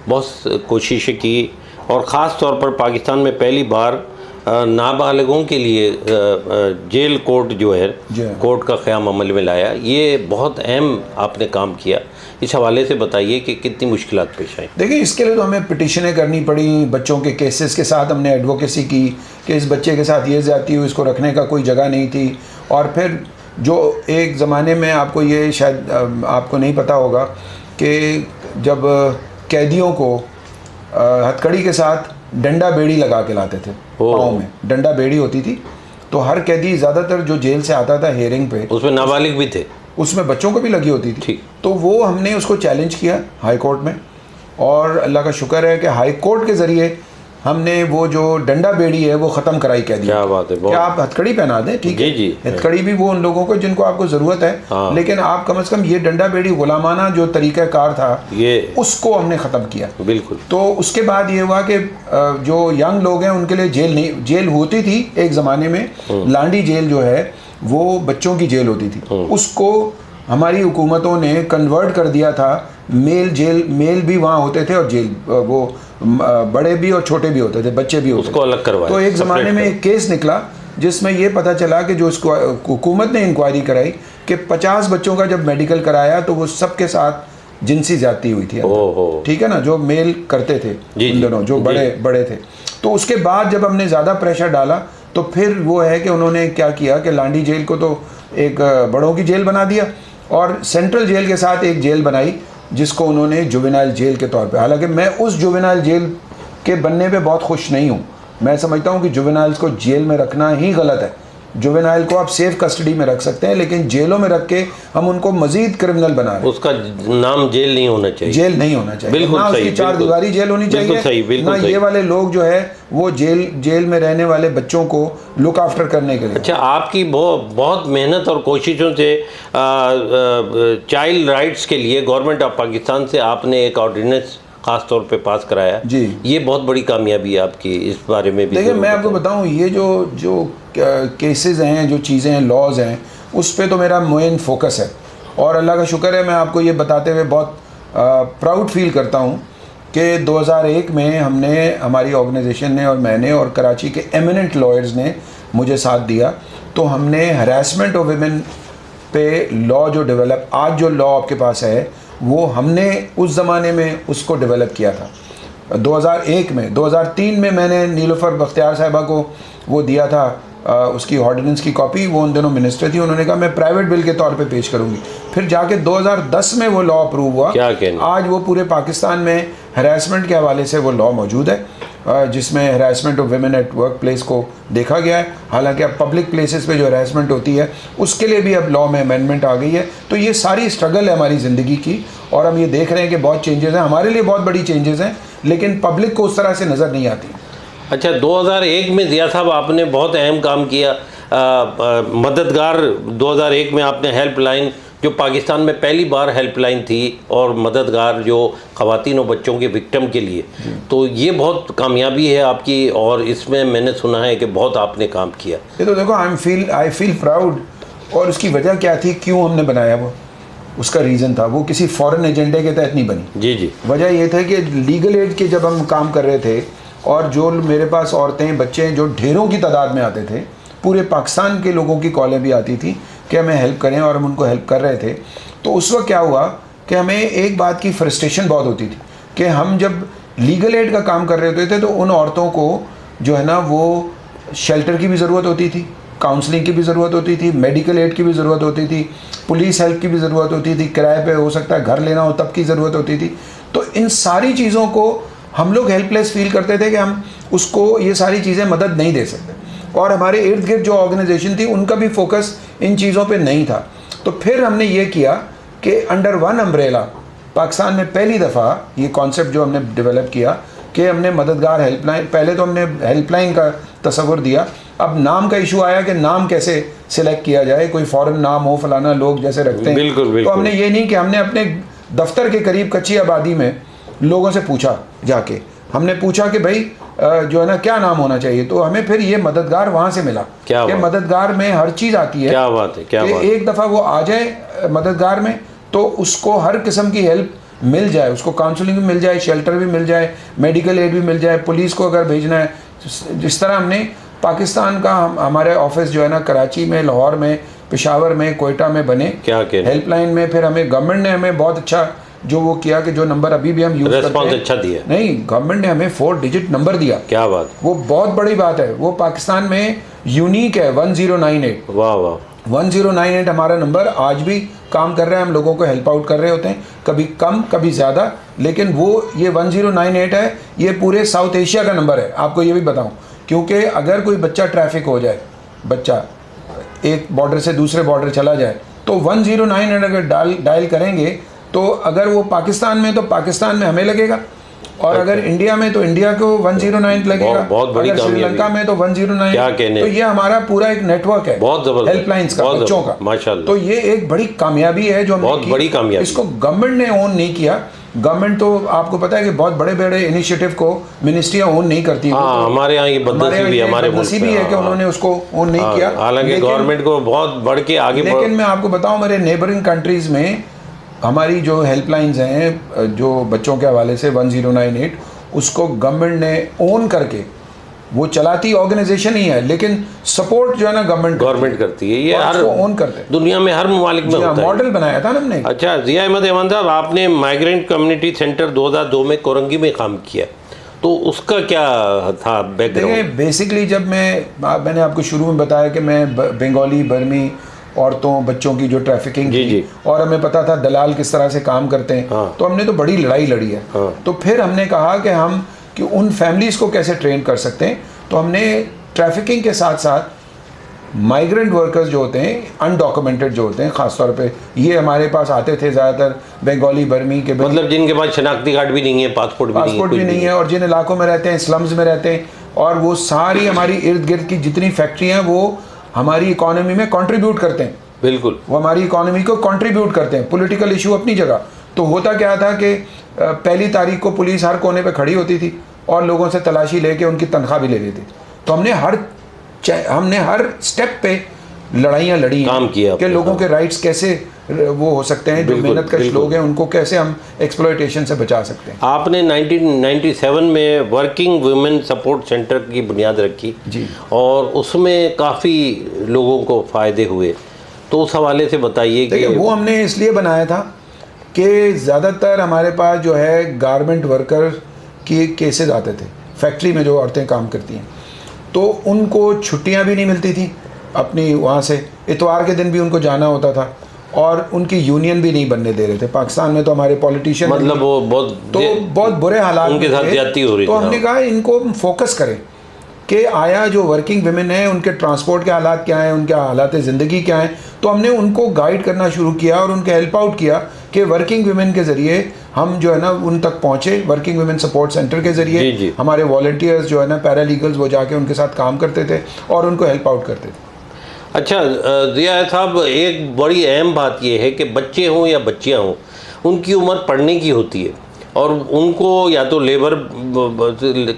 S1: बहुत कोशिशें की और ख़ास तौर पर पाकिस्तान में पहली बार नाबालिगों के लिए जेल कोर्ट जो है, कोर्ट का क़याम अमल में लाया। ये बहुत अहम आपने काम किया। इस हवाले से बताइए कि कितनी मुश्किलात पेश आई।
S2: देखिए, इसके लिए तो हमें पिटिशनें करनी पड़ी, बच्चों के केसेस के साथ हमने एडवोकेसी की कि इस बच्चे के साथ ये ज़्यादती हुई, इसको रखने का कोई जगह नहीं थी। और फिर जो एक ज़माने में, आपको ये शायद आपको नहीं पता होगा कि जब कैदियों को हथकड़ी के साथ डंडा बेड़ी लगा के लाते थे, पाँव में डंडा बेड़ी होती थी, तो हर कैदी ज़्यादातर जो जेल से आता था हेयरिंग पे,
S1: उसमें नाबालिग भी थे,
S2: उसमें बच्चों को भी लगी होती थी। तो वो हमने उसको चैलेंज किया हाई कोर्ट में, और अल्लाह का शुक्र है कि हाई कोर्ट के ज़रिए हमने वो जो डंडा बेड़ी है वो ख़त्म कराई कह दिया।
S1: क्या बात है,
S2: क्या आप हथकड़ी पहना दें, ठीक है
S1: जी,
S2: हथकड़ी भी वो उन लोगों को जिनको आपको ज़रूरत है,
S1: हाँ।
S2: लेकिन आप कम से कम ये डंडा बेड़ी गुलामाना जो तरीक़ाकार था
S1: ये
S2: उसको हमने ख़त्म किया।
S1: बिल्कुल।
S2: तो उसके बाद ये हुआ कि जो यंग लोग हैं उनके लिए जेल होती थी एक ज़माने में, लांडी जेल जो है वो बच्चों की जेल होती थी, उसको हमारी हुकूमतों ने कन्वर्ट कर दिया था मेल भी वहाँ होते थे और जेल वो बड़े भी और छोटे भी होते थे, बच्चे भी होते थे,
S1: उसको अलग करवाया।
S2: तो एक ज़माने में एक केस निकला जिसमें ये पता चला कि जो इसको हुकूमत ने इंक्वायरी कराई कि 50 बच्चों का जब मेडिकल कराया तो वो सबके साथ जिनसी ज्यादती हुई थी, ठीक है ना, जो मेल करते थे उन दोनों जो बड़े थे। तो उसके बाद जब हमने ज़्यादा प्रेशर डाला तो फिर वो है कि उन्होंने क्या किया कि लांडी जेल को तो एक बड़ों की जेल बना दिया और सेंट्रल जेल के साथ एक जेल बनाई जिसको उन्होंने जुवेनाइल जेल के तौर पे। हालांकि मैं उस जुवेनाइल जेल के बनने पे बहुत खुश नहीं हूँ। मैं समझता हूँ कि जुवेनाइल्स को जेल में रखना ही गलत है। जुवेनाइल को आप सेफ कस्टडी में रख सकते हैं, लेकिन जेलों में रख के हम उनको मजीद क्रिमिनल बना रहे हैं।
S1: उसका नाम जेल नहीं होना चाहिए,
S2: जेल नहीं होना चाहिए,
S1: बिल्कुल
S2: ना
S1: सही,
S2: उसकी चार दीवारी जेल होनी चाहिए, ना ये वाले लोग जो है वो जेल में रहने वाले बच्चों को लुक आफ्टर करने के लिए।
S1: अच्छा, आपकी बहुत मेहनत और कोशिशों से चाइल्ड राइट्स के लिए गवर्नमेंट ऑफ पाकिस्तान से आपने एक ऑर्डिनेंस खास तौर पे पास कराया
S2: जी, ये
S1: बहुत बड़ी कामयाबी है आपकी। इस बारे में भी
S2: देखिए मैं आपको बताऊं, ये जो केसेस हैं, जो चीज़ें हैं, लॉज हैं, उस पे तो मेरा मेन फोकस है और अल्लाह का शुक्र है मैं आपको ये बताते हुए बहुत प्राउड फील करता हूं कि 2001 में हमारी ऑर्गेनाइजेशन ने और मैंने और कराची के एमिनेंट लॉयर्स ने मुझे साथ दिया, तो हमने हरासमेंट ऑफ विमेन पे लॉ जो डेवलप, आज जो लॉ आपके पास है वो हमने उस ज़माने में उसको डेवलप किया था 2001 में। 2003 में मैंने नीलूफर बख्तियार साहिबा को वो दिया था उसकी ऑर्डिनेंस की कॉपी, वो उन दिनों मिनिस्टर थी, उन्होंने कहा मैं प्राइवेट बिल के तौर पे पेश करूंगी। फिर जाके 2010 में वो लॉ अप्रूव हुआ। आज वो पूरे पाकिस्तान में हरासमेंट के हवाले से वो लॉ मौजूद है जिसमें harassment of women at work place को देखा गया है। हालांकि अब पब्लिक प्लेसेस पे जो हरासमेंट होती है उसके लिए भी अब लॉ में अमेंडमेंट आ गई है। तो ये सारी स्ट्रगल है हमारी ज़िंदगी की और हम ये देख रहे हैं कि बहुत चेंजेस हैं, हमारे लिए बहुत बड़ी चेंजेस हैं, लेकिन पब्लिक को उस तरह से नज़र नहीं आती।
S1: अच्छा, 2001 में ज़िया साहब आपने बहुत अहम काम किया, मददगार 2001 में आपने हेल्पलाइन, जो पाकिस्तान में पहली बार हेल्पलाइन थी और मददगार जो ख़वातीन और बच्चों के विक्टिम के लिए, तो ये बहुत कामयाबी है आपकी और इसमें मैंने सुना है कि बहुत आपने काम किया।
S2: ये तो देखो आई फील प्राउड। और उसकी वजह क्या थी, क्यों हमने बनाया वो, उसका रीज़न था, वो किसी फॉरेन एजेंडे के तहत नहीं बनी।
S1: जी। वजह
S2: ये था कि लीगल एड के जब हम काम कर रहे थे और जो मेरे पास औरतें बच्चे जो ढेरों की तादाद में आते थे, पूरे पाकिस्तान के लोगों की कॉलें भी आती थी कि हमें हेल्प करें और हम उनको हेल्प कर रहे थे। तो उस वक्त क्या हुआ कि हमें एक बात की फ्रस्ट्रेशन बहुत होती थी कि हम जब लीगल एड का काम कर रहे होते थे तो उन औरतों को जो है ना वो शेल्टर की भी ज़रूरत होती थी, काउंसलिंग की भी ज़रूरत होती थी, मेडिकल एड की भी ज़रूरत होती थी, पुलिस हेल्प की भी ज़रूरत होती थी, किराए पे हो सकता है घर लेना हो तब की ज़रूरत होती थी। तो इन सारी चीज़ों को हम लोग हेल्पलेस फील करते थे कि हम उसको ये सारी चीज़ें मदद नहीं दे सकते और हमारे इर्द गिर्द जो ऑर्गेनाइजेशन थी उनका भी फोकस इन चीज़ों पे नहीं था। तो फिर हमने ये किया कि अंडर वन अम्ब्रेला पाकिस्तान में पहली दफ़ा ये कॉन्सेप्ट जो हमने डेवलप किया कि हमने मददगार हेल्पलाइन, पहले तो हमने हेल्पलाइन का तस्वुर दिया, अब नाम का इशू आया कि नाम कैसे सिलेक्ट किया जाए, कोई फॉरेन नाम हो, फलाना लोग जैसे रखते हैं।
S1: बिल्कुल।
S2: तो हमने ये नहीं कि हमने अपने दफ्तर के करीब कच्ची आबादी में लोगों से पूछा, जाके हमने पूछा कि भाई जो है ना क्या नाम होना चाहिए, तो हमें फिर ये मददगार वहाँ से मिला कि मददगार में हर चीज़ आती है।
S1: क्या बात है, क्या बात है।
S2: एक दफ़ा वो आ जाए मददगार में तो उसको हर किस्म की हेल्प मिल जाए, उसको काउंसलिंग भी मिल जाए, शेल्टर भी मिल जाए, मेडिकल एड भी मिल जाए, पुलिस को अगर भेजना है। जिस तरह हमने पाकिस्तान का हमारे ऑफिस जो है ना कराची में, लाहौर में, पेशावर में, कोयटा में बने हेल्पलाइन में, फिर हमें गवर्नमेंट ने हमें बहुत अच्छा जो वो किया कि जो नंबर अभी भी हम यूज़ करते हैं,
S1: अच्छा दिया।
S2: नहीं, गवर्नमेंट ने हमें 4 डिजिट नंबर दिया।
S1: क्या बात,
S2: वो बहुत बड़ी बात है, वो पाकिस्तान में यूनिक है। 1098।
S1: वाह वाह,
S2: 1098 हमारा नंबर आज भी काम कर रहा है। हम लोगों को हेल्प आउट कर रहे होते हैं, कभी कम कभी ज़्यादा, लेकिन वो ये 1098 है, ये पूरे साउथ एशिया का नंबर है। आपको ये भी बताऊं, क्योंकि अगर कोई बच्चा ट्रैफिक हो जाए, बच्चा एक बॉर्डर से दूसरे बॉर्डर चला जाए, तो 1098 अगर डायल करेंगे तो अगर वो पाकिस्तान में तो पाकिस्तान में हमें लगेगा, और अगर इंडिया में तो इंडिया को 109 लगेगा,
S1: बहुत बड़ी
S2: अगर
S1: कामयाबी।
S2: श्रीलंका में तो 109।
S1: क्या कहने।
S2: तो ये हमारा पूरा एक नेटवर्क है
S1: बहुत जबरदस्त,
S2: हेल्पलाइंस का,
S1: बहुत
S2: बच्चों का,
S1: माशाल्लाह।
S2: तो ये एक बड़ी कामयाबी है जो हमने
S1: बहुत
S2: की।
S1: बड़ी कामयाबी।
S2: इसको गवर्नमेंट ने ओन नहीं किया। गवर्नमेंट तो आपको पता है कि बहुत बड़े बड़े इनिशिएटिव को मिनिस्ट्रियाँ ओन नहीं करती।
S1: हाँ, हमारे यहाँ ये बदनसीबी है, हमारे मुल्क
S2: बदनसीबी है कि उन्होंने उसको ओन नहीं किया।
S1: हालांकि गवर्नमेंट को बहुत बढ़ के आगे
S2: लेकिन मैं आपको बताऊं, मेरे नेबरिंग कंट्रीज में हमारी जो हेल्पलाइंस हैं जो बच्चों के हवाले से 1098, उसको गवर्नमेंट ने ओन करके, वो चलाती ऑर्गेनाइजेशन ही है लेकिन सपोर्ट जो है ना गवर्नमेंट
S1: करती है। ये हर
S2: ओन करते हैं,
S1: दुनिया में हर ममालिक में होता है।
S2: मॉडल बनाया था ना हमने।
S1: अच्छा, जिया अहमद ऐवान साहब, आपने माइग्रेंट कम्युनिटी सेंटर 2002 में कोरंगी में काम किया, तो उसका क्या था बैकग्राउंड?
S2: देखिए, बेसिकली जब मैंने आपको शुरू में बताया कि मैं बंगाली बर्मी औरतों बच्चों की जो ट्रैफिकिंग थी, और हमें पता था दलाल किस तरह से काम करते हैं।
S1: हाँ।
S2: तो हमने तो बड़ी लड़ाई लड़ी है।
S1: हाँ।
S2: तो फिर हमने कहा कि उन फैमिलीज़ को कैसे ट्रेन कर सकते हैं। तो हमने ट्रैफिकिंग के साथ साथ माइग्रेंट वर्कर्स जो होते हैं, अनडॉक्यूमेंटेड जो होते हैं, ख़ासतौर पे ये हमारे पास आते थे ज़्यादातर बंगाली बर्मी के,
S1: मतलब जिनके पास शनाख्ती कार्ड भी नहीं है, पासपोर्ट भी नहीं है,
S2: और जिन इलाकों में रहते हैं, स्लम्स में रहते हैं, और वो सारी हमारी इर्द गिर्द की जितनी फैक्ट्री हैं वो हमारी इकॉनमी में कंट्रीब्यूट करते हैं।
S1: बिल्कुल,
S2: वो हमारी इकॉनमी को कंट्रीब्यूट करते हैं। पॉलिटिकल इशू अपनी जगह। तो होता क्या था कि पहली तारीख को पुलिस हर कोने पे खड़ी होती थी और लोगों से तलाशी लेके उनकी तनख्वाह भी ले लेती थी। तो हमने हर स्टेप पे लड़ाइयाँ लड़ी,
S1: काम किया
S2: कि लोगों के राइट्स कैसे वो हो सकते हैं, जो मेहनत कश लोग हैं उनको कैसे हम एक्सप्लॉयटेशन से बचा सकते हैं।
S1: आपने 1997 में वर्किंग वुमेन सपोर्ट सेंटर की बुनियाद रखी
S2: जी,
S1: और उसमें काफ़ी लोगों को फ़ायदे हुए, तो उस हवाले से बताइए कि
S2: वो हमने इसलिए बनाया था कि ज़्यादातर हमारे पास जो है गारमेंट वर्कर की केसेस आते थे, फैक्ट्री में जो औरतें काम करती हैं, तो उनको छुट्टियां भी नहीं मिलती थी अपनी वहाँ से, इतवार के दिन भी उनको जाना होता था, और उनकी यूनियन भी नहीं बनने दे रहे थे। पाकिस्तान में तो हमारे पॉलिटिशियन
S1: मतलब वो
S2: बहुत बुरे हालात
S1: उनके साथ ज्यादती हो रही थी।
S2: तो हमने कहा इनको फोकस करें कि आया जो वर्किंग वुमेन हैं उनके ट्रांसपोर्ट के हालात क्या हैं, उनके हालात ज़िंदगी क्या हैं। तो हमने उनको गाइड करना शुरू किया और उनके हेल्प आउट किया कि वर्किंग वुमेन के ज़रिए हम जो है ना उन तक पहुँचे। वर्किंग वुमेन सपोर्ट सेंटर के ज़रिए हमारे वॉलंटियर्स जो है ना, पैरालीगल्स, वो जाके उनके साथ काम करते थे और उनको हेल्प आउट करते थे।
S1: अच्छा ज़िया साहब, एक बड़ी अहम बात यह है कि बच्चे हों या बच्चियां हों, उनकी उम्र पढ़ने की होती है और उनको या तो लेबर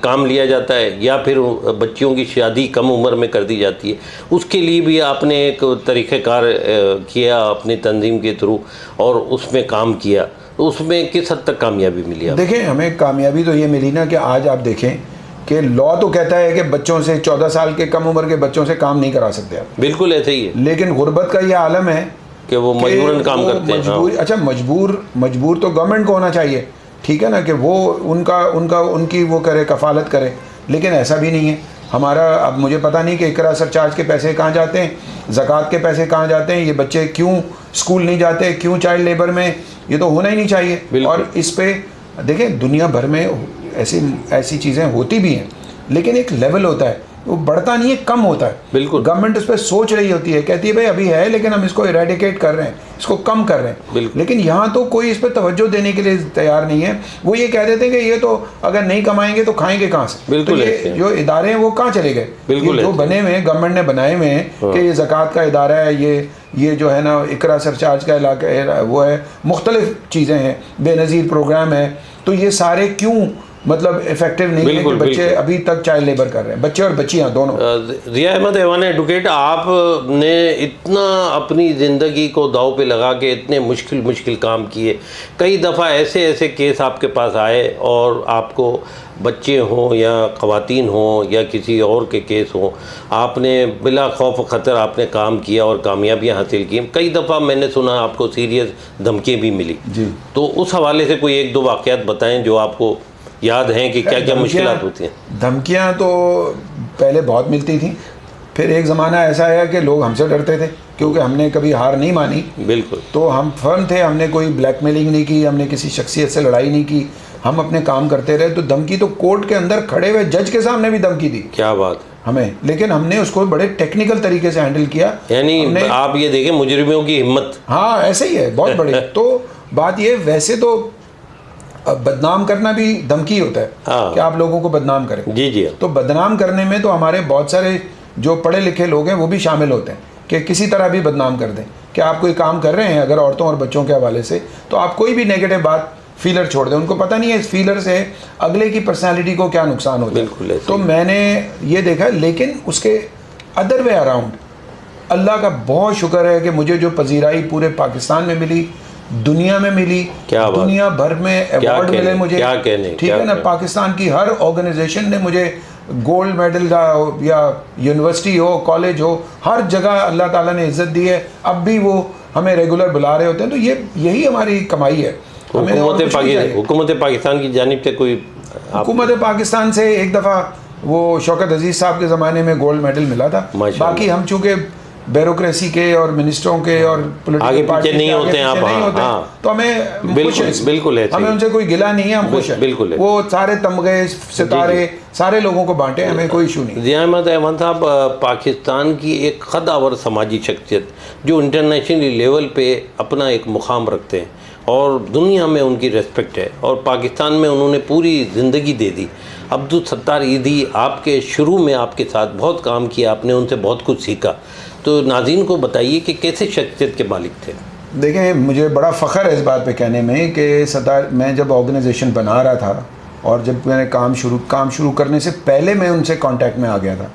S1: काम लिया जाता है या फिर बच्चियों की शादी कम उम्र में कर दी जाती है। उसके लिए भी आपने एक तरीक़ेकार किया अपनी तंजीम के थ्रू और उसमें काम किया, तो उसमें किस हद तक कामयाबी मिली?
S2: देखें, हमें कामयाबी तो ये मिली ना कि आज आप देखें कि लॉ तो कहता है कि बच्चों से 14 साल के कम उम्र के बच्चों से काम नहीं करा सकते आप।
S1: बिल्कुल ऐसे ही है,
S2: लेकिन गुर्बत का ये आलम है
S1: कि वो मजबूरन काम करते हैं। हाँ।
S2: अच्छा, मजबूर तो गवर्नमेंट को होना चाहिए, ठीक है ना, कि वो उनकी वो करे, कफालत करे, लेकिन ऐसा भी नहीं है हमारा। अब मुझे पता नहीं कि इकरा सरचार्ज के पैसे कहाँ जाते हैं, ज़कात के पैसे कहाँ जाते हैं, ये बच्चे क्यों स्कूल नहीं जाते, क्यों चाइल्ड लेबर में, ये तो होना ही नहीं चाहिए। और इस पे देखें, दुनिया भर में ऐसी चीज़ें होती भी हैं, लेकिन एक लेवल होता है, वो बढ़ता नहीं है, कम होता है।
S1: बिल्कुल,
S2: गवर्नमेंट उस पर सोच रही होती है, कहती है भाई अभी है लेकिन हम इसको इरेडिकेट कर रहे हैं, इसको कम कर रहे हैं। लेकिन यहाँ तो कोई इस पर तवज्जो देने के लिए तैयार नहीं है। वो ये कह देते हैं कि ये तो अगर नहीं कमाएंगे तो खाएंगे कहाँ से।
S1: बिल्कुल,
S2: तो ये जो इदारे हैं वो कहाँ चले गए?
S1: बिल्कुल,
S2: जो बने हुए हैं, गवर्नमेंट ने बनाए हुए हैं कि ये ज़कात का इदारा है, ये जो है ना इकरा सरचार्ज का इलाका वो है, मुख्तलिफ चीज़ें हैं, बेनज़ीर प्रोग्राम है, तो ये सारे क्यों मतलब इफेक्टिव नहीं है कि बच्चे अभी तक चाइल्ड लेबर कर रहे हैं, बच्चे और बच्चियां दोनों।
S1: ज़िया अहमद ऐवान एडवोकेट, आपने इतना अपनी ज़िंदगी को दाव पे लगा के इतने मुश्किल काम किए, कई दफ़ा ऐसे केस आपके पास आए और आपको बच्चे हों या ख़वातीन हों या किसी और के केस हों, आपने बिला खौफ ख़तर आपने काम किया और कामयाबियाँ हासिल की। कई दफ़ा मैंने सुना आपको सीरियस धमकियाँ भी मिली जी, तो उस हवाले से कोई एक दो वाक़यात बताएं जो आपको याद हैं कि क्या क्या मुश्किलात होती हैं?
S2: धमकियाँ तो पहले बहुत मिलती थी, फिर एक ज़माना ऐसा आया कि लोग हमसे डरते थे क्योंकि हमने कभी हार नहीं मानी।
S1: बिल्कुल,
S2: तो हम फर्म थे, हमने कोई ब्लैकमेलिंग नहीं की, हमने किसी शख्सियत से लड़ाई नहीं की, हम अपने काम करते रहे। तो धमकी तो कोर्ट के अंदर खड़े हुए जज के सामने भी धमकी दी।
S1: क्या बात
S2: हमें, लेकिन हमने उसको बड़े टेक्निकल तरीके से हैंडल किया।
S1: यानी आप ये देखें मुजरिमों की हिम्मत।
S2: हाँ, ऐसे ही है, बहुत बड़े। तो बात ये, वैसे तो बदनाम करना भी धमकी होता है
S1: हाँ।
S2: कि आप लोगों को बदनाम करें।
S1: जी जी।
S2: तो बदनाम करने में तो हमारे बहुत सारे जो पढ़े लिखे लोग हैं वो भी शामिल होते हैं कि किसी तरह भी बदनाम कर दें कि आप कोई काम कर रहे हैं अगर औरतों और बच्चों के हवाले से, तो आप कोई भी नेगेटिव बात फीलर छोड़ दें। उनको पता नहीं है इस फीलर से अगले की पर्सनालिटी को क्या नुकसान होता है। तो मैंने ये देखा, लेकिन उसके अदर वे अराउंड अल्लाह का बहुत शुक्र है कि मुझे जो पजीराई पूरे पाकिस्तान में मिली, दुनिया में मिली, दुनिया भर में अवार्ड मिले मुझे, ठीक है ना। पाकिस्तान की हर ऑर्गेनाइजेशन ने मुझे गोल्ड मेडल का, या यूनिवर्सिटी हो, कॉलेज हो, हर जगह अल्लाह ताला ने इज्जत दी है। अब भी वो हमें रेगुलर बुला रहे होते हैं। तो यही हमारी कमाई है।
S1: हुकूमत पाकिस्तान की जानिब से कोई,
S2: हुकूमत पाकिस्तान से एक दफ़ा वो शौकत अजीज़ साहब के ज़माने में गोल्ड मेडल मिला था। बाकी हम चूँकि ब्यूरोक्रेसी के और मिनिस्टरों के और
S1: आगे पीछे नहीं होते हैं आप,
S2: तो हमें
S1: बिल्कुल है,
S2: हमें उनसे कोई गिला नहीं है, हम खुश हैं।
S1: बिल्कुल है।
S2: वो सारे तमगे सितारे सारे लोगों को बांटे, हमें कोई इशू नहीं।
S1: ज़िया अहमद ऐवान साहब पाकिस्तान की एक कदावर समाजी शख्सियत जो इंटरनेशनल लेवल पे अपना एक मुकाम रखते हैं और दुनिया में उनकी रेस्पेक्ट है, और पाकिस्तान में उन्होंने पूरी ज़िंदगी दे दी। अब्दुल सत्तार ईदी आपके शुरू में आपके साथ बहुत काम किया, आपने उनसे बहुत कुछ सीखा। तो नाज़रीन को बताइए कि कैसे शख्सियत के मालिक थे।
S2: देखें, मुझे बड़ा फ़ख्र है इस बात पे कहने में कि सत्तार, मैं जब ऑर्गेनाइजेशन बना रहा था और जब मैंने काम शुरू करने से पहले मैं उनसे कांटेक्ट में आ गया था,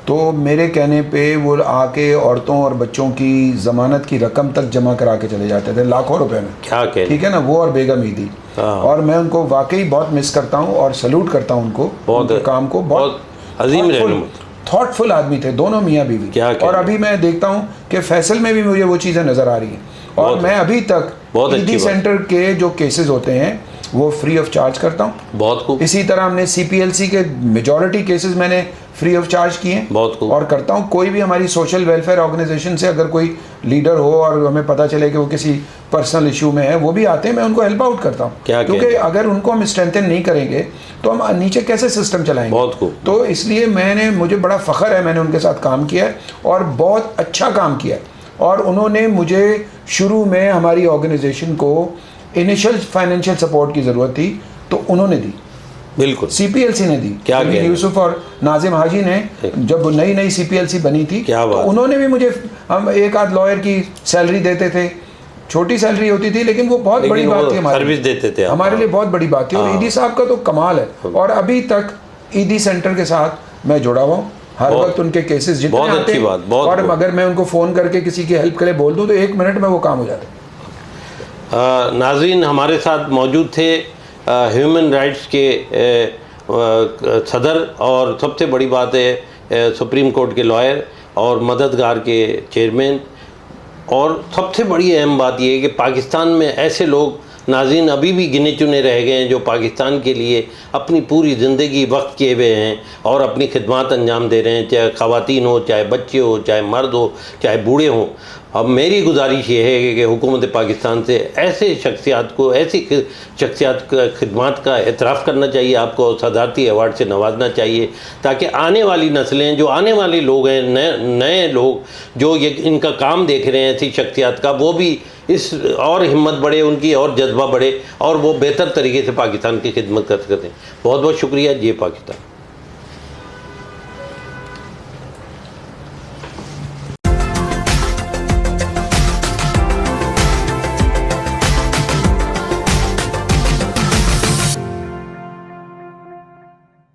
S2: तो मेरे कहने पे वो आके औरतों और बच्चों की ज़मानत की रकम तक जमा करा के चले जाते थे, लाखों रुपए में।
S1: क्या कहते, ठीक
S2: है ना, वो और बेगम ईदी। और मैं उनको वाकई बहुत मिस करता हूँ और सल्यूट करता हूँ उनको, उनके काम को। बहुत
S1: अजीम
S2: थॉटफुल आदमी थे दोनों मियाँ बीवी। और अभी मैं देखता हूँ कि फैसल में भी मुझे वो चीज़ें नज़र आ रही हैं। और मैं अभी तक ईदी सेंटर के जो केसेस होते हैं वो फ्री ऑफ चार्ज करता हूँ।
S1: बहुत।
S2: इसी तरह हमने CPLC के मेजॉरिटी केसेस मैंने फ्री ऑफ चार्ज किए हैं।
S1: बहुत खूब।
S2: और करता हूँ। कोई भी हमारी सोशल वेलफेयर ऑर्गेनाइजेशन से अगर कोई लीडर हो और हमें पता चले कि वो किसी पर्सनल इशू में है, वो भी आते हैं, मैं उनको हेल्प आउट करता हूँ। क्योंकि अगर उनको हम स्ट्रेंथन नहीं करेंगे तो हम नीचे कैसे सिस्टम चलाएंगे।
S1: बहुत खूब।
S2: तो इसलिए मुझे बड़ा फ़ख्र है, मैंने उनके साथ काम किया है और बहुत अच्छा काम किया है। और उन्होंने मुझे शुरू में हमारी ऑर्गेनाइजेशन को इनिशियल फाइनेंशियल सपोर्ट की ज़रूरत थी तो उन्होंने दी।
S1: बिल्कुल।
S2: CPLC ने दी।
S1: क्या
S2: यूसुफ और नाजिम हाजी ने, जब नई CPLC बनी थी,
S1: तो
S2: उन्होंने भी मुझे, हम एक आध लॉयर की सैलरी देते थे, छोटी सैलरी होती थी, लेकिन वो बहुत बड़ी बात थी, हमारे
S1: सर्विस देते थे,
S2: हमारे लिए बहुत बड़ी बात थी। और ईदी साहब का तो कमाल है। और अभी तक ईदी सेंटर के साथ मैं जुड़ा हुआ हूँ, हर वक्त उनके केसेस जितने आते हैं, और अगर मैं उनको फ़ोन करके किसी की हेल्प के लिए बोल दूँ तो 1 मिनट में वो काम हो जाता है।
S1: नाज़रीन, हमारे साथ मौजूद थे ह्यूमन राइट्स के सदर, और सबसे बड़ी बात है सुप्रीम कोर्ट के लॉयर और मददगार के चेयरमैन। और सबसे बड़ी अहम बात यह है कि पाकिस्तान में ऐसे लोग नाज़रीन अभी भी गिने चुने रह गए हैं जो पाकिस्तान के लिए अपनी पूरी ज़िंदगी वक्त किए हुए हैं और अपनी खिदमत अंजाम दे रहे हैं, चाहे ख़वातीन हो, चाहे बच्चे हो, चाहे मर्द हो, चाहे बूढ़े हों। अब मेरी गुजारिश ये है कि हुकूमत पाकिस्तान से ऐसी शख्सियात का खिदमत का एतराफ़ करना चाहिए, आपको सदारती अवार्ड से नवाजना चाहिए, ताकि आने वाली नस्लें, जो आने वाले लोग हैं, नए लोग जो ये इनका काम देख रहे हैं ऐसी शख्सियात का, वो भी इस और हिम्मत बढ़े उनकी, और जज्बा बढ़े, और वो बेहतर तरीके से पाकिस्तान की खिदमत कर सकते हैं। बहुत बहुत शुक्रिया। जय पाकिस्तान।